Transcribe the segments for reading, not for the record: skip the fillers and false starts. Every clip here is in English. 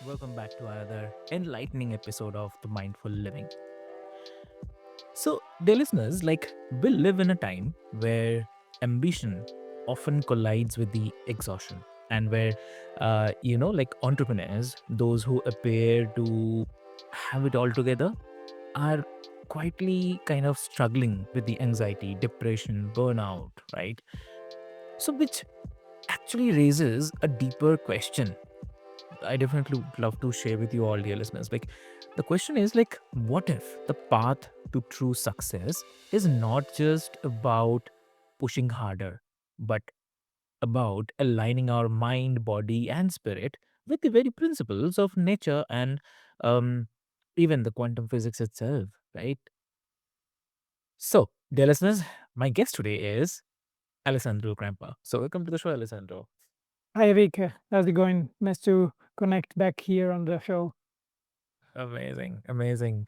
welcome back to another enlightening episode of The Mindful Living. So, dear listeners, we live in a time where ambition often collides with the exhaustion, and where, entrepreneurs, those who appear to have it all together, are quietly kind of struggling with the anxiety, depression, burnout, right? So, which actually raises a deeper question I definitely would love to share with you all, dear listeners. The question is what if the path to true success is not just about pushing harder, but about aligning our mind, body, and spirit with the very principles of nature and um, even the quantum physics itself, right? So, dear listeners, my guest today is Alessandro Grampa. So, welcome to the show, Alessandro. Hi, Vic. How's it going? Nice to connect back here on the show. Amazing, amazing.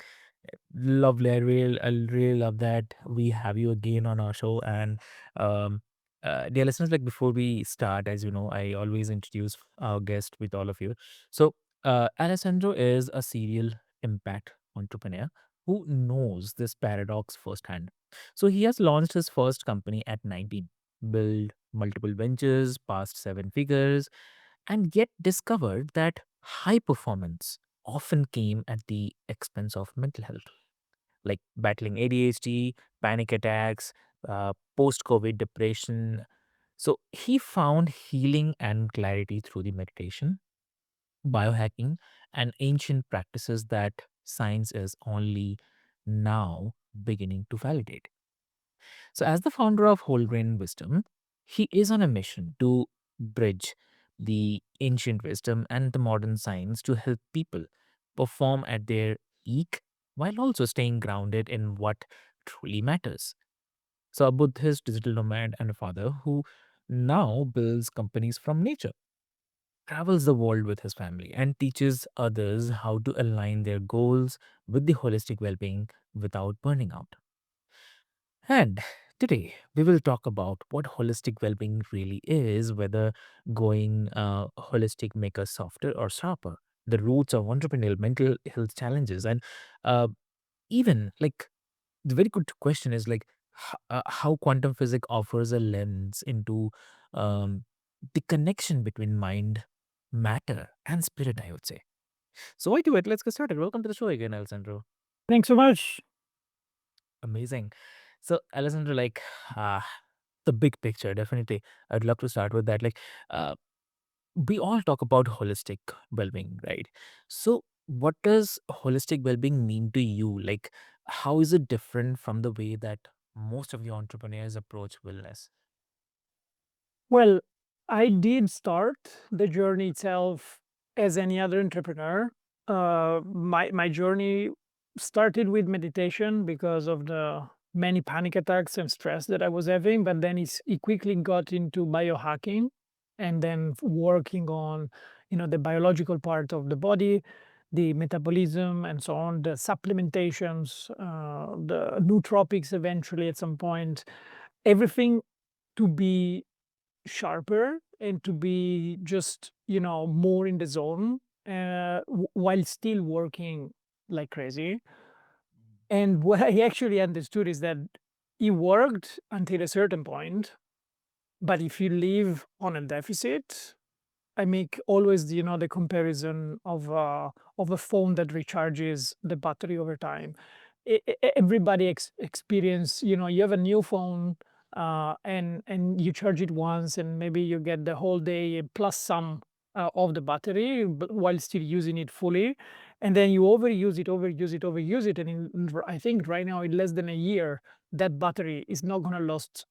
Lovely. I really love that we have you again on our show. And um, dear listeners, before we start, as you know, I always introduce our guest with all of you. So, Alessandro is a serial impact entrepreneur who knows this paradox firsthand. So, he has launched his first company at 19, built multiple ventures, past seven figures, and yet discovered that high performance often came at the expense of mental health, like battling ADHD, panic attacks, post COVID depression. So he found healing and clarity through the meditation, biohacking, and ancient practices that science is only now beginning to validate. So, as the founder of Whole Grain Wisdom, he is on a mission to bridge the ancient wisdom and the modern science to help people perform at their peak while also staying grounded in what truly matters. So, a Buddhist digital nomad and a father who now builds companies from nature, travels the world with his family, and teaches others how to align their goals with the holistic well being without burning out. And today we will talk about what holistic well-being really is, whether going holistic make us softer or sharper, the roots of entrepreneurial mental health challenges, and uh, even the very good question is how quantum physics offers a lens into um, the connection between mind, matter, and spirit. I would say. So why do it? Let's get started. Welcome to the show again, Alessandro. Thanks so much. Amazing. So, Alessandro, uh, the big picture, definitely, I'd love to start with that. Uh, we all talk about holistic well-being, right? So, what does holistic well-being mean to you? How is it different from the way that most of your entrepreneurs approach wellness? Well, I did start the journey itself as any other entrepreneur. My journey started with meditation because of the many panic attacks and stress that I was having, but then it quickly got into biohacking and then working on, the biological part of the body, the metabolism and so on, the supplementations, the nootropics eventually at some point, everything to be sharper and to be just, more in the zone, while still working like crazy. And what I actually understood is that it worked until a certain point, but if you live on a deficit, I make always the comparison of a phone that recharges the battery over time. Everybody experience, you have a new phone, and you charge it once and maybe you get the whole day plus some of the battery, but while still using it fully, and then you overuse it, and I think right now in less than a year that battery is not gonna last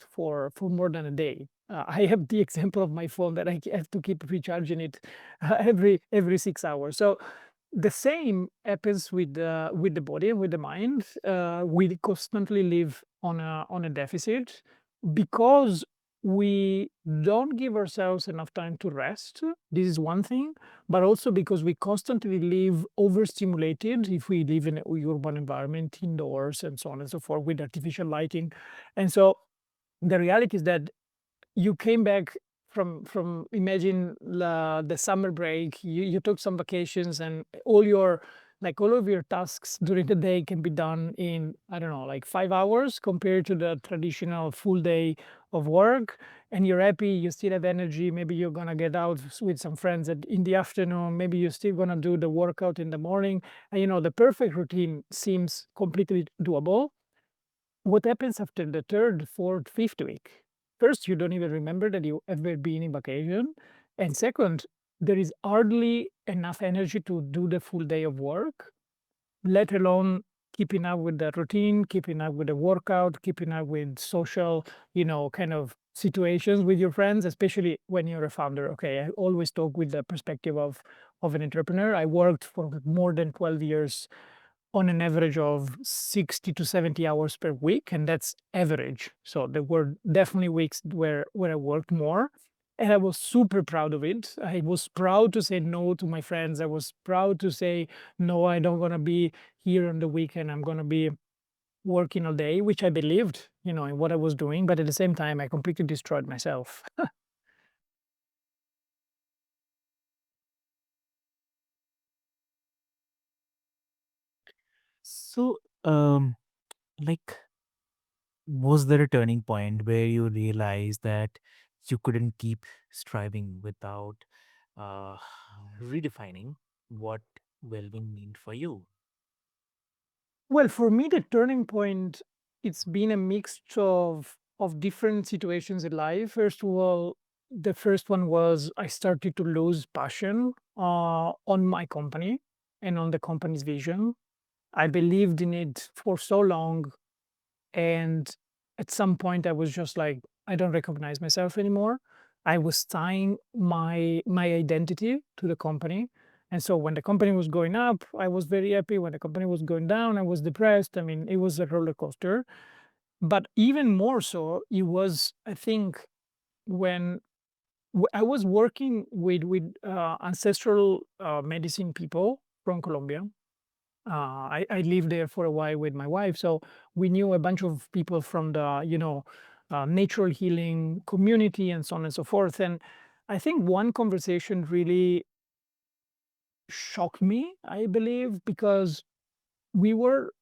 for more than a day. I have the example of my phone that have to keep recharging it every 6 hours. So the same happens with the body and with the mind. We constantly live on a deficit because we don't give ourselves enough time to rest. This is one thing, but also because we constantly live overstimulated if we live in an urban environment, indoors, and so on and so forth, with artificial lighting. And so the reality is that you came back from imagine the summer break, you took some vacations and all your like all of your tasks during the day can be done in, I don't know, like 5 hours compared to the traditional full day of work. And you're happy, you still have energy. Maybe you're gonna get out with some friends in the afternoon. Maybe you're still gonna do the workout in the morning. And the perfect routine seems completely doable. What happens after the third, fourth, fifth week? First, you don't even remember that you ever been in vacation. And second, there is hardly enough energy to do the full day of work, let alone keeping up with the routine, keeping up with the workout, keeping up with social, kind of situations with your friends, especially when you're a founder. Okay, I always talk with the perspective of an entrepreneur. I worked for more than 12 years on an average of 60 to 70 hours per week, and that's average. So there were definitely weeks where I worked more, and I was super proud of it. I was proud to say no to my friends. I was proud to say, no, I don't gonna be here on the weekend. I'm gonna be working all day, which I believed, in what I was doing, but at the same time, I completely destroyed myself. So, like, was there a turning point where you realized that you couldn't keep striving without uh, redefining what well-being meant for you? Well, for me, the turning point, it's been a mix of different situations in life. First of all, the first one was I started to lose passion on my company and on the company's vision. I believed in it for so long, and at some point, I was just like, I don't recognize myself anymore. I was tying my identity to the company. And so when the company was going up, I was very happy. When the company was going down, I was depressed. I mean, it was a roller coaster. But even more so, it was, I think, when I was working with ancestral medicine people from Colombia. I lived there for a while with my wife, so we knew a bunch of people from the natural healing community and so on and so forth. And I think one conversation really shocked me, I believe, because we were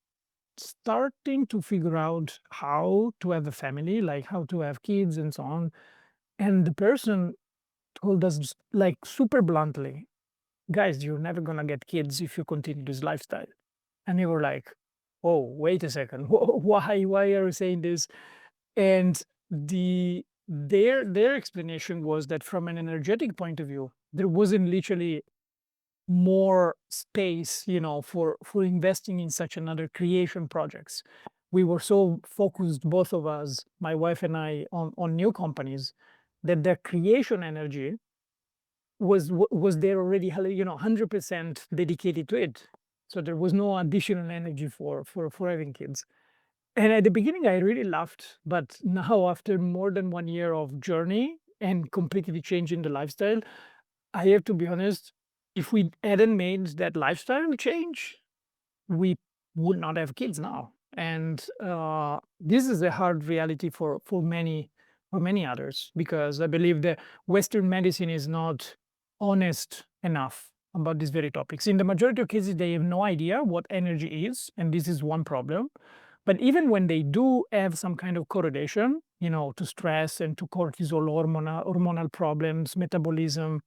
starting to figure out how to have a family, like how to have kids and so on. And the person told us, like, super bluntly, guys, you're never gonna get kids if you continue this lifestyle. And they were like, "Oh, wait a second. Why are you saying this?" And their explanation was that from an energetic point of view, there wasn't literally more space, for investing in such another creation projects. We were so focused, both of us, my wife and I, on new companies, that the creation energy was there already, 100% dedicated to it. So there was no additional energy for having kids. And at the beginning, I really laughed, but now after more than 1 year of journey and completely changing the lifestyle, I have to be honest, if we hadn't made that lifestyle change, we would not have kids now. And this is a hard reality for many others, because I believe that Western medicine is not honest enough about these very topics. In the majority of cases, they have no idea what energy is, and this is one problem. But even when they do have some kind of correlation, to stress and to cortisol hormonal problems, metabolism,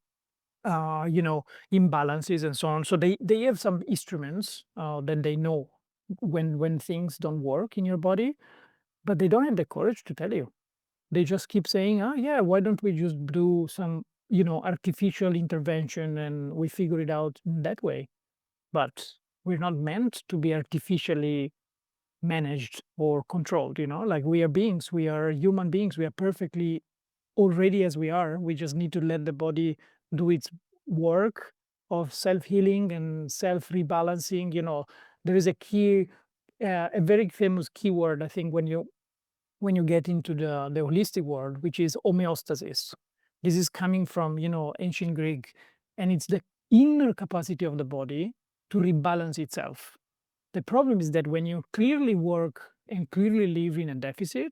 uh, you know, imbalances and so on. So they have some instruments that they know when things don't work in your body, but they don't have the courage to tell you. They just keep saying, "Oh yeah, why don't we just do some artificial intervention and we figure it out that way?" But we're not meant to be artificially managed or controlled. Like, we are beings, we are human beings, we are perfectly already as we are. We just need to let the body do its work of self-healing and self-rebalancing. There is a very famous keyword, I think, when you get into the holistic world, which is homeostasis. This is coming from ancient Greek, and it's the inner capacity of the body to rebalance itself. The problem is that when you clearly work and clearly live in a deficit,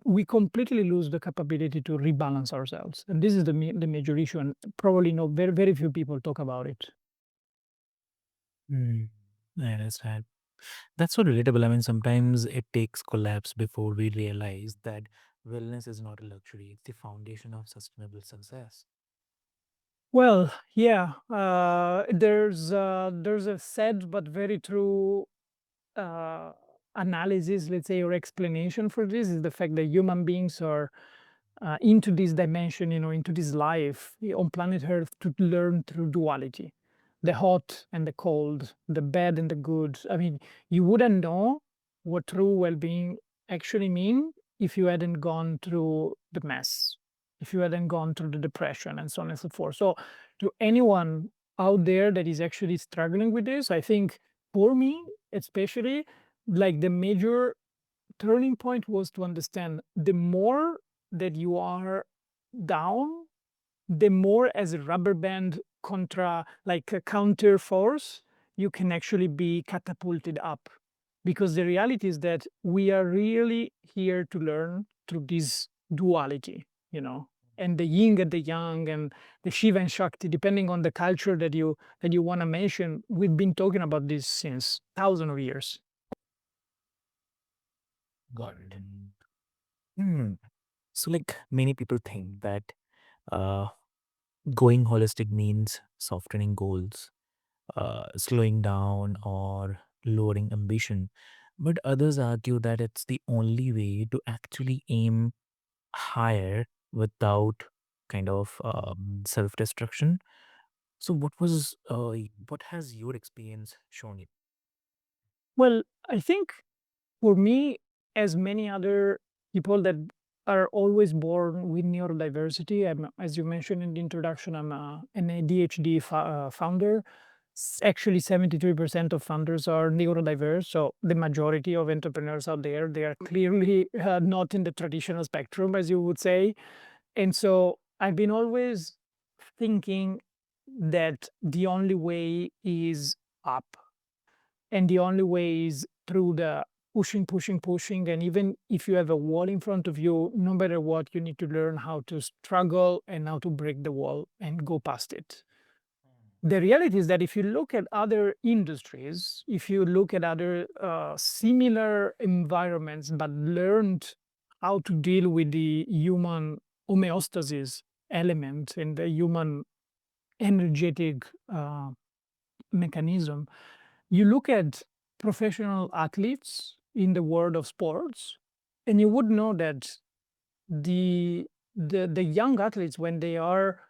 we completely lose the capability to rebalance ourselves. And this is the major issue, and probably no very, very few people talk about it. Mm, I understand. That's so relatable. I mean, sometimes it takes collapse before we realize that wellness is not a luxury, it's the foundation of sustainable success. Well, yeah, there's a sad but very true uh, analysis, let's say, or explanation for this is the fact that human beings are into this dimension, into this life on planet Earth to learn through duality, the hot and the cold, the bad and the good. I mean, you wouldn't know what true well-being actually mean if you hadn't gone through the mess, if you hadn't gone through the depression and so on and so forth. So, to anyone out there that is actually struggling with this, I think for me, especially, like the major turning point was to understand the more that you are down, the more as a rubber band contra, like a counter force, you can actually be catapulted up. Because the reality is that we are really here to learn through this duality, and the yin and the yang and the Shiva and Shakti, depending on the culture that you want to mention, we've been talking about this since thousands of years. Got it. Hmm. So, like many people think that uh, going holistic means softening goals, slowing down, or lowering ambition. But others argue that it's the only way to actually aim higher without kind of self destruction. So, what has your experience shown you? Well, I think for me, as many other people that are always born with neurodiversity, as you mentioned in the introduction, an ADHD founder. Actually, 73% of founders are neurodiverse. So the majority of entrepreneurs out there, they are clearly not in the traditional spectrum, as you would say. And so I've been always thinking that the only way is up, and the only way is through the pushing, pushing, pushing. And even if you have a wall in front of you, no matter what, you need to learn how to struggle and how to break the wall and go past it. The reality is that if you look at other industries, if you look at other similar environments, but learned how to deal with the human homeostasis element and the human energetic mechanism, you look at professional athletes in the world of sports, and you would know that the the young athletes, when they are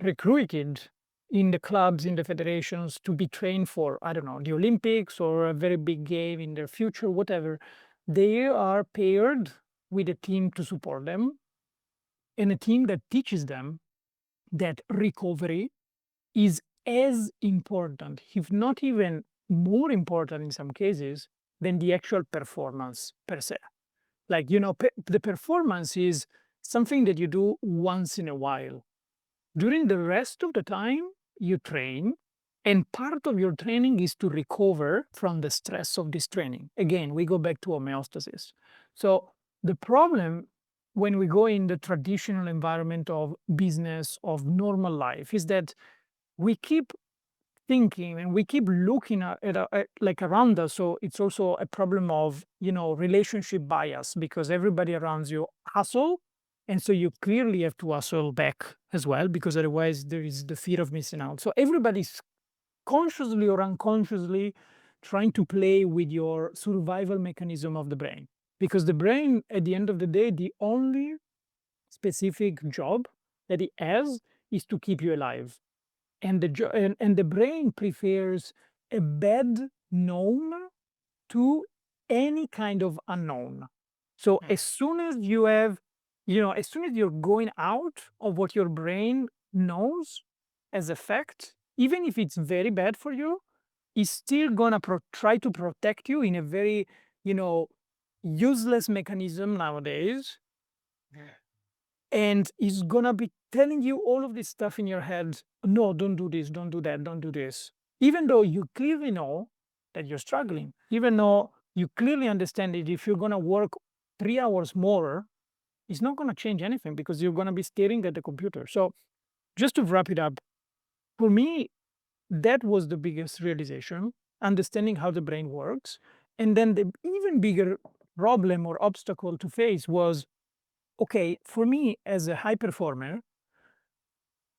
recruited in the clubs, in the federations to be trained for, I don't know, the Olympics or a very big game in their future, whatever, they are paired with a team to support them, and a team that teaches them that recovery is as important, if not even more important in some cases, than the actual performance per se. Like, the performance is something that you do once in a while. During the rest of the time, you train, and part of your training is to recover from the stress of this training. Again, we go back to homeostasis. So, the problem when we go in the traditional environment of business, of normal life, is that we keep thinking and we keep looking at like around us. So it's also a problem of relationship bias, because everybody around you hustle, and so you clearly have to hustle back as well, because otherwise there is the fear of missing out. So everybody's consciously or unconsciously trying to play with your survival mechanism of the brain, because the brain, at the end of the day, the only specific job that it has is to keep you alive. And the brain prefers a bad known to any kind of unknown. So Hmm. as soon as you're going out of what your brain knows as a fact, even if it's very bad for you, it's still gonna try to protect you in a very, you know, useless mechanism nowadays, and is gonna be telling you all of this stuff in your head. No, don't do this, don't do that, don't do this. Even though you clearly know that you're struggling, even though you clearly understand that if you're gonna work 3 hours more is not going to change anything because you're going to be staring at the computer. So, just to wrap it up, for me, that was the biggest realization, understanding how the brain works. And then the even bigger problem or obstacle to face was, okay, for me as a high performer,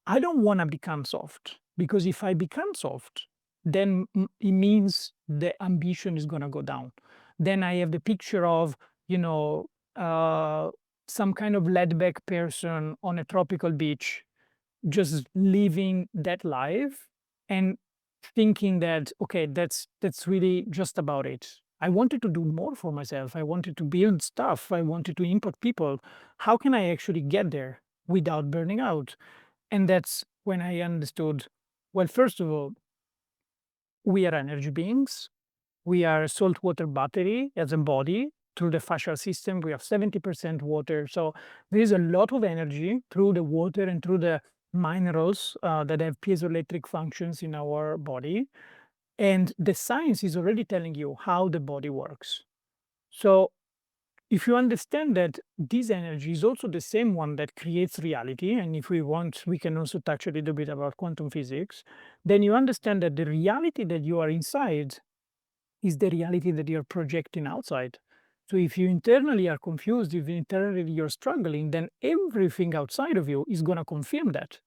I don't want to become soft, because if I become soft, then it means the ambition is going to go down. Then I have the picture of, you know, uh, some kind of laid back person on a tropical beach, just living that life and thinking that, okay, that's really just about it. I wanted to do more for myself. I wanted to build stuff. I wanted to impact people. How can I actually get there without burning out? And that's when I understood, well, first of all, we are energy beings. We are a saltwater battery as a body. Through the fascial system, we have 70% water. So there is a lot of energy through the water and through the minerals that have piezoelectric functions in our body. And the science is already telling you how the body works. So if you understand that this energy is also the same one that creates reality, and if we want, we can also touch a little bit about quantum physics, then you understand that the reality that you are inside is the reality that you're projecting outside. So if you internally are confused, if internally you're struggling, then everything outside of you is going to confirm that,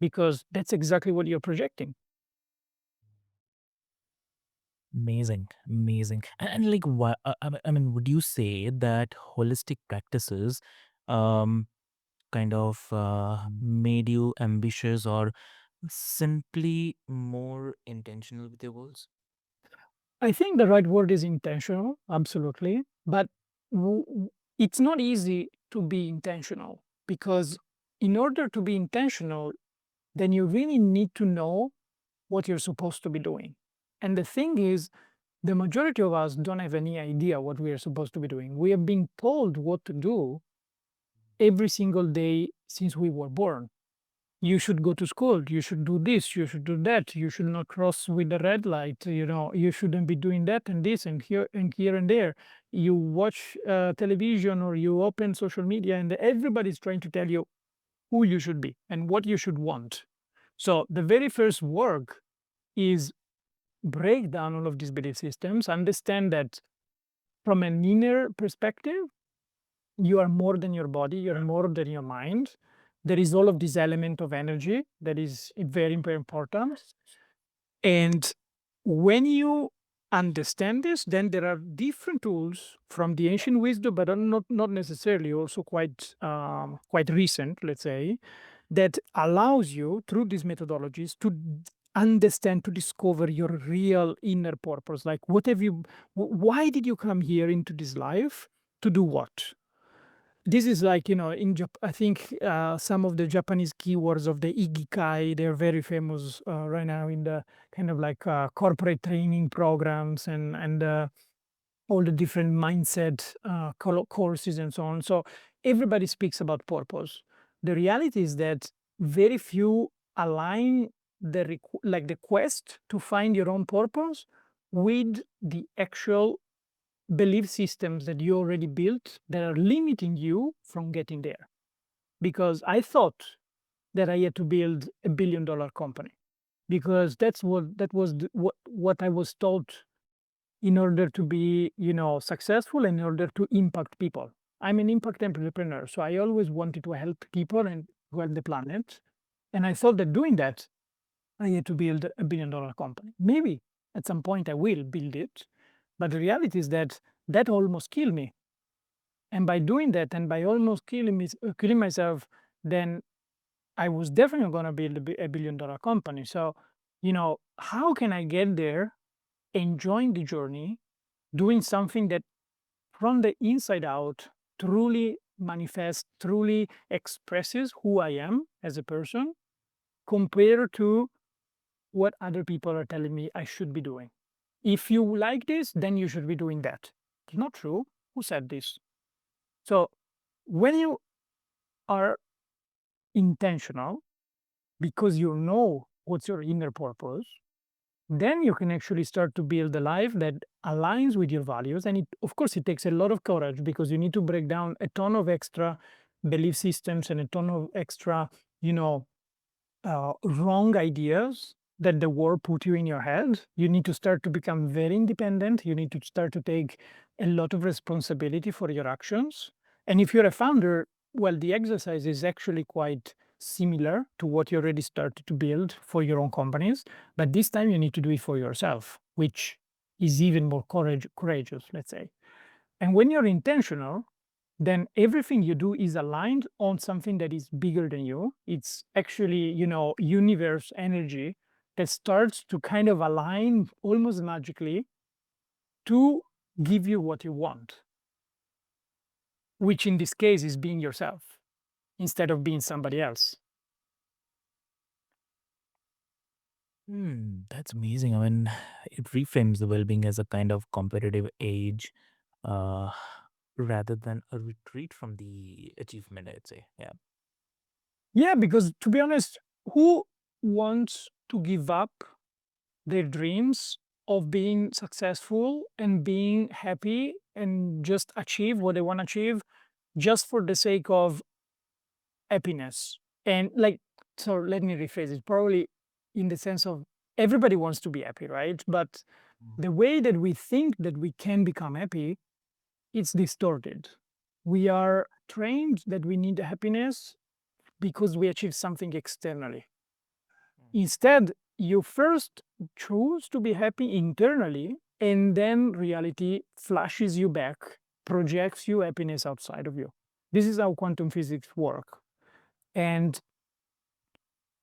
because that's exactly what you're projecting. Amazing, amazing. And like, what I mean, would you say that holistic practices, um, kind of made you ambitious or simply more intentional with your goals? I think the right word is intentional, absolutely. But it's not easy to be intentional, because in order to be intentional, then you really need to know what you're supposed to be doing. And the thing is, the majority of us don't have any idea what we are supposed to be doing. We are being told what to do every single day since we were born. You should go to school, you should do this, you should do that, you should not cross with the red light, you shouldn't be doing that and this and here and there. You watch television or you open social media, and everybody's trying to tell you who you should be and what you should want. So the very first work is break down all of these belief systems, understand that from an inner perspective, you are more than your body, you're more than your mind. There is all of this element of energy that is very, very important. And when you understand this, then there are different tools from the ancient wisdom, but are not necessarily, also quite recent, let's say, that allows you through these methodologies to understand, to discover your real inner purpose. Like, what have you? Why did you come here into this life to do what? This is like, in I think some of the Japanese keywords of the ikigai, they're very famous right now in the kind of like corporate training programs, and all the different mindset courses and so on. So everybody speaks about purpose. The reality is that very few align like the quest to find your own purpose with the actual belief systems that you already built that are limiting you from getting there. Because I thought that I had to build $1 billion company, because that was what I was taught in order to be, successful, and in order to impact people. I'm an impact entrepreneur, so I always wanted to help people and to help the planet. And I thought that doing that, I had to build $1 billion company. Maybe at some point I will build it, but the reality is that that almost killed me. And by doing that, and by almost killing myself, then I was definitely going to build $1 billion company. So, how can I get there, enjoying the journey, doing something that from the inside out truly manifests, truly expresses who I am as a person, compared to what other people are telling me I should be doing. If you like this, then you should be doing that. It's not true. Who said this? So when you are intentional, because you know what's your inner purpose, then you can actually start to build a life that aligns with your values. And of course, it takes a lot of courage because you need to break down a ton of extra belief systems and a ton of extra, you know, wrong ideas that the world put you in your head. You need to start to become very independent. You need to start to take a lot of responsibility for your actions. And if you're a founder, well, the exercise is actually quite similar to what you already started to build for your own companies. But this time you need to do it for yourself, which is even more courageous, let's say. And when you're intentional, then everything you do is aligned on something that is bigger than you. It's actually, universe energy that starts to kind of align almost magically to give you what you want, which in this case is being yourself instead of being somebody else. That's amazing. I mean, it reframes the well-being as a kind of competitive age, uh, rather than a retreat from the achievement, I'd say. Yeah. Yeah, because to be honest, who wants to give up their dreams of being successful and being happy and just achieve what they want to achieve just for the sake of happiness? And like, so let me rephrase it, probably in the sense of everybody wants to be happy, right? But Mm. the way that we think that we can become happy, it's distorted. We are trained that we need happiness because we achieve something externally. Instead, you first choose to be happy internally, and then reality flashes you back, projects you happiness outside of you. This is how quantum physics work. And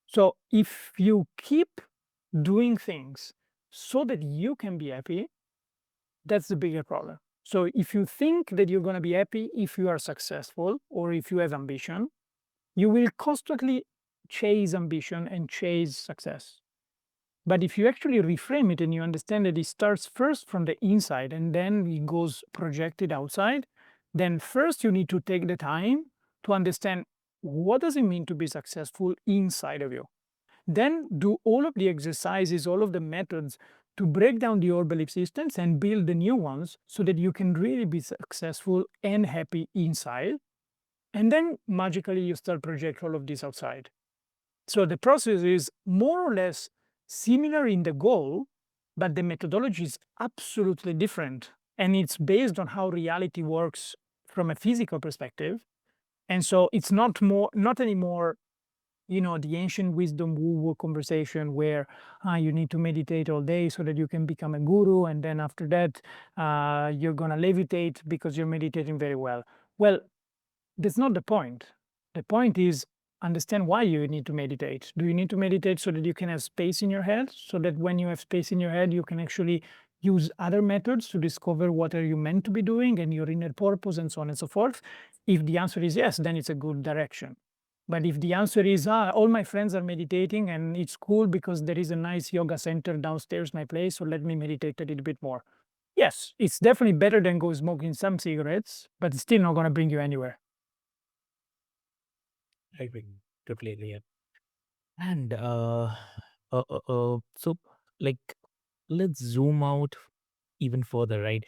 so if you keep doing things so that you can be happy, that's the bigger problem. So if you think that you're going to be happy if you are successful or if you have ambition, you will constantly chase ambition and chase success. But if you actually reframe it and you understand that it starts first from the inside and then it goes projected outside, then first you need to take the time to understand what does it mean to be successful inside of you. Then do all of the exercises, all of the methods to break down the old belief systems and build the new ones so that you can really be successful and happy inside. And then magically you start project all of this outside. So the process is more or less similar in the goal, but the methodology is absolutely different. And it's based on how reality works from a physical perspective. And so it's not anymore, the ancient wisdom woo-woo conversation where you need to meditate all day so that you can become a guru. And then after that, you're going to levitate because you're meditating very well. Well, that's not the point. The point is understand why you need to meditate. Do you need to meditate so that you can have space in your head? So that when you have space in your head, you can actually use other methods to discover what are you meant to be doing and your inner purpose and so on and so forth? If the answer is yes, then it's a good direction. But if the answer is, all my friends are meditating and it's cool because there is a nice yoga center downstairs my place, so let me meditate a little bit more. Yes, it's definitely better than go smoking some cigarettes, but it's still not going to bring you anywhere. I agree. Completely. Yeah. And so like let's zoom out even further, right?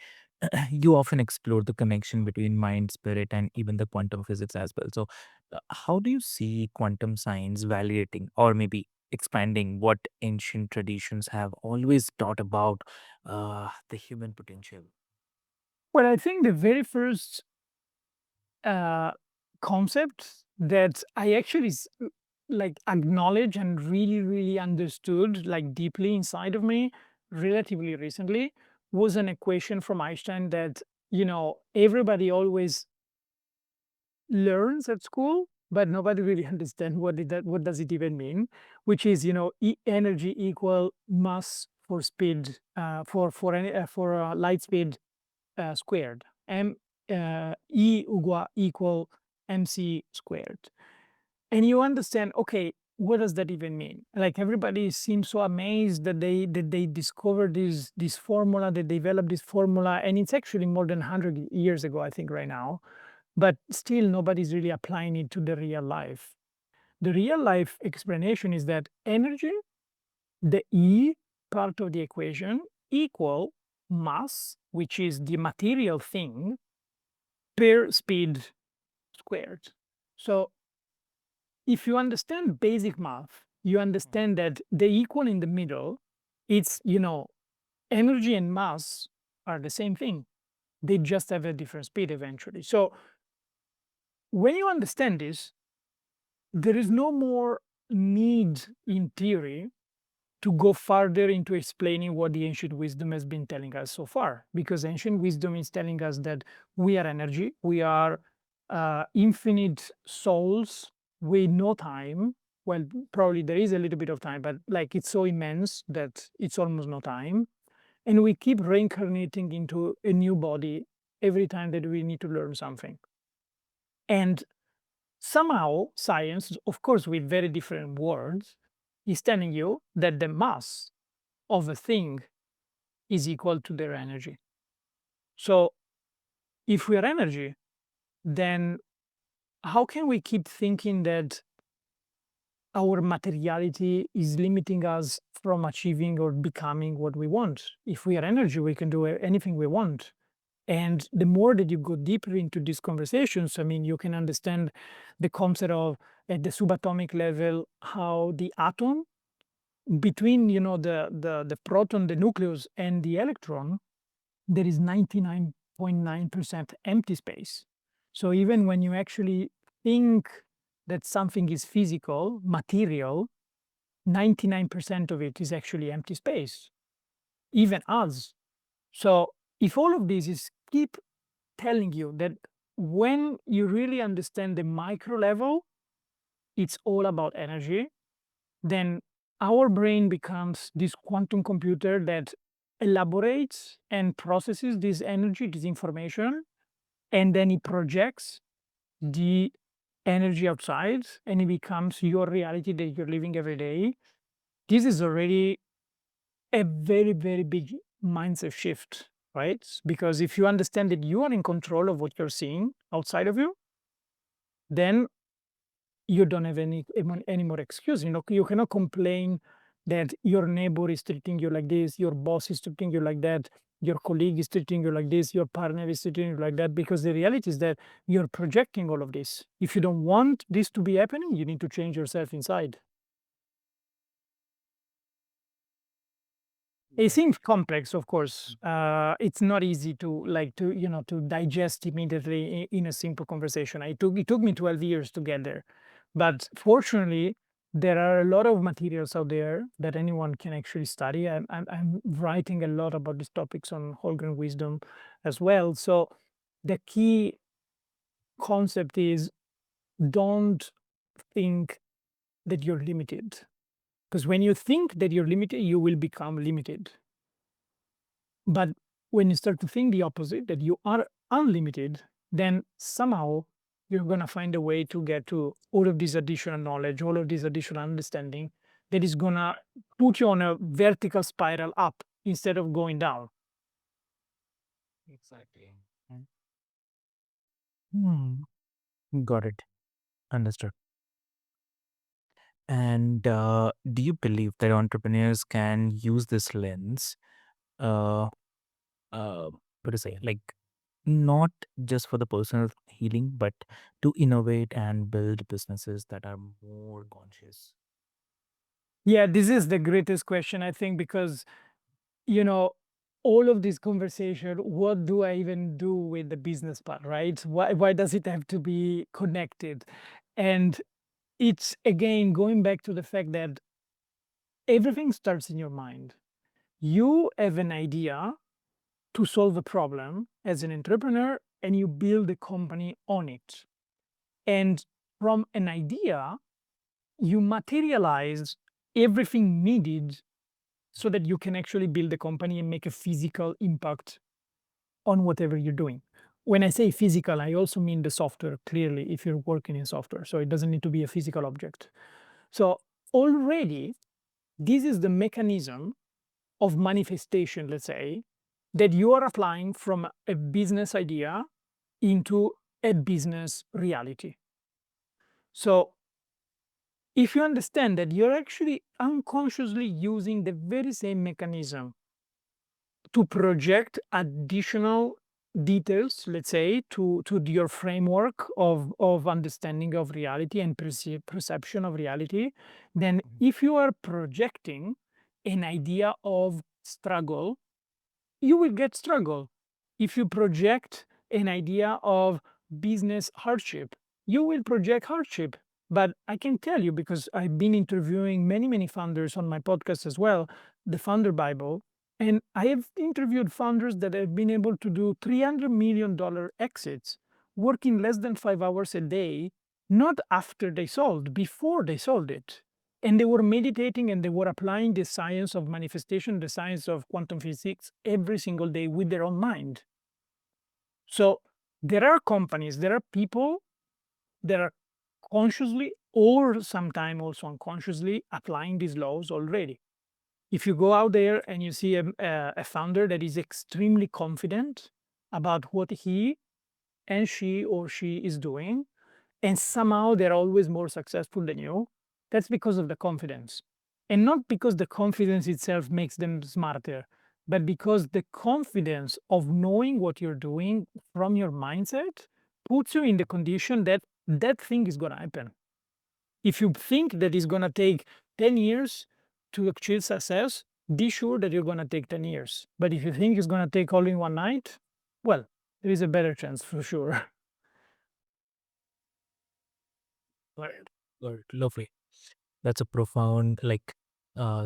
You often explore the connection between mind, spirit, and even the quantum physics as well. So, how do you see quantum science validating or maybe expanding what ancient traditions have always taught about the human potential? Well, I think the very first uh, concept that I actually like acknowledge and really, really understood like deeply inside of me relatively recently was an equation from Einstein that everybody always learns at school, but nobody really understands what does it even mean, which is energy equal mass for speed for light speed squared. E equal mc squared. And you understand, okay, what does that even mean? Like everybody seems so amazed that they discovered this formula, they developed this formula, and it's actually more than 100 years ago, I think, right now. But still, nobody's really applying it to the real life. The real life explanation is that energy, the E part of the equation equal mass, which is the material thing, per speed squared. So if you understand basic math, you understand that the equal in the middle, it's, energy and mass are the same thing. They just have a different speed eventually. So when you understand this, there is no more need in theory to go further into explaining what the ancient wisdom has been telling us so far, because ancient wisdom is telling us that we are energy, we are infinite souls with no time. Well, probably there is a little bit of time, but like it's so immense that it's almost no time. And we keep reincarnating into a new body every time that we need to learn something. And somehow science, of course, with very different words, is telling you that the mass of a thing is equal to their energy. So if we are energy, then how can we keep thinking that our materiality is limiting us from achieving or becoming what we want? If we are energy, we can do anything we want. And the more that you go deeper into these conversations, I mean, you can understand the concept of at the subatomic level, how the atom between, the proton, the nucleus, and the electron, there is 99.9% empty space. So even when you actually think that something is physical, material, 99% of it is actually empty space, even us. So if all of this is keep telling you that when you really understand the micro level, it's all about energy, then our brain becomes this quantum computer that elaborates and processes this energy, this information, and then it projects the energy outside and it becomes your reality that you're living every day. This is already a very, very big mindset shift, right? Because if you understand that you are in control of what you're seeing outside of you, then you don't have any more excuse. You cannot complain that your neighbor is treating you like this, your boss is treating you like that, your colleague is treating you like this, your partner is treating you like that, because the reality is that you're projecting all of this. If you don't want this to be happening, you need to change yourself inside. It seems complex, of course. It's not easy to digest immediately in a simple conversation. It took me 12 years to get there, but fortunately, there are a lot of materials out there that anyone can actually study. I'm writing a lot about these topics on Holgren wisdom as well. So the key concept is don't think that you're limited, because when you think that you're limited, you will become limited. But when you start to think the opposite, that you are unlimited, then somehow you're going to find a way to get to all of this additional knowledge, all of this additional understanding that is going to put you on a vertical spiral up instead of going down. Exactly. Hmm. Got it. Understood. And do you believe that entrepreneurs can use this lens, uh, uh, what to say, like not just for the personal healing, but to innovate and build businesses that are more conscious? Yeah, this is the greatest question, I think, because, you know, all of this conversation, what do I even do with the business part, right? Why does it have to be connected? And it's again going back to the fact that everything starts in your mind. You have an idea to solve a problem as an entrepreneur and you build a company on it. And from an idea, you materialize everything needed so that you can actually build a company and make a physical impact on whatever you're doing. When I say physical, I also mean the software, clearly, if you're working in software. So it doesn't need to be a physical object. So already, this is the mechanism of manifestation, let's say, that you are applying from a business idea into a business reality. So If you understand that you're actually unconsciously using the very same mechanism to project additional details, let's say, to your framework of understanding of reality and perception of reality, then if you are projecting an idea of struggle, you will get struggle. If you project an idea of business hardship, you will project hardship. But I can tell you, because I've been interviewing many, many founders on my podcast as well, the Founder Bible, and I have interviewed founders that have been able to do $300 million exits, working less than 5 hours a day, not after they sold, before they sold it. And they were meditating and they were applying the science of manifestation, the science of quantum physics every single day with their own mind. So there are companies, there are people that are consciously or sometimes also unconsciously applying these laws already. If you go out there and you see a founder that is extremely confident about what he and she is doing, and somehow they're always more successful than you, that's because of the confidence. And not because the confidence itself makes them smarter, but because the confidence of knowing what you're doing from your mindset puts you in the condition that that thing is going to happen. If you think that it's going to take 10 years to achieve success, be sure that you're going to take 10 years. But if you think it's going to take all in one night, well, there is a better chance for sure. Right. Right. Lovely. That's a profound, like,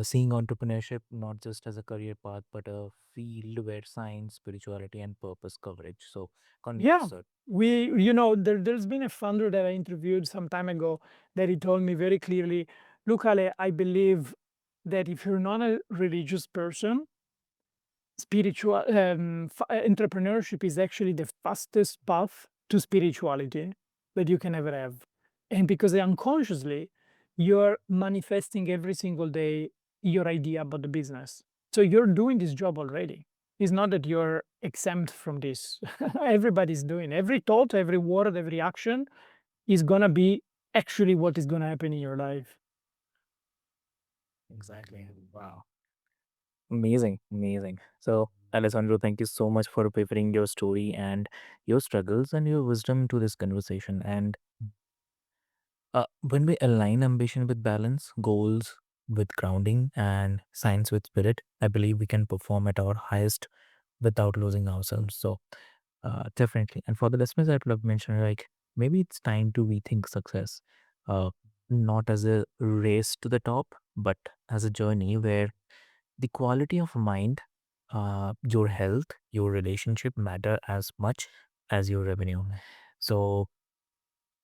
seeing entrepreneurship not just as a career path, but a field where science, spirituality, and purpose coverage. So, continue, Yeah, sir. there's been a founder that I interviewed some time ago that he told me very clearly, look, Ale, I believe that if you're not a religious person, entrepreneurship is actually the fastest path to spirituality that you can ever have. And because unconsciously, you're manifesting every single day your idea about the business. So you're doing this job already. It's not that you're exempt from this. Everybody's doing every thought, every word, every action is gonna be actually what is gonna happen in your life. Exactly. Wow. Amazing. Amazing. So, Alessandro, thank you so much for preparing your story and your struggles and your wisdom to this conversation. And when we align ambition with balance, goals with grounding, and science with spirit, I believe we can perform at our highest without losing ourselves. So, definitely. And for the listeners, I'd love to mention, like, maybe it's time to rethink success, uh, not as a race to the top, but as a journey where the quality of mind, your health, your relationship matter as much as your revenue. So,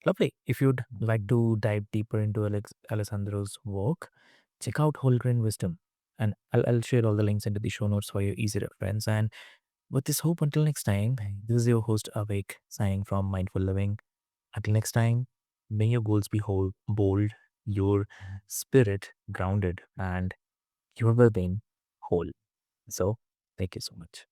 lovely. If you'd like to dive deeper into Alessandro's work, check out Whole Grain Wisdom. And I'll share all the links into the show notes for your easy reference. And with this hope, until next time, this is your host Awake, signing from Mindful Living. Until next time, may your goals be bold, your spirit grounded, and your well being whole. So, thank you so much.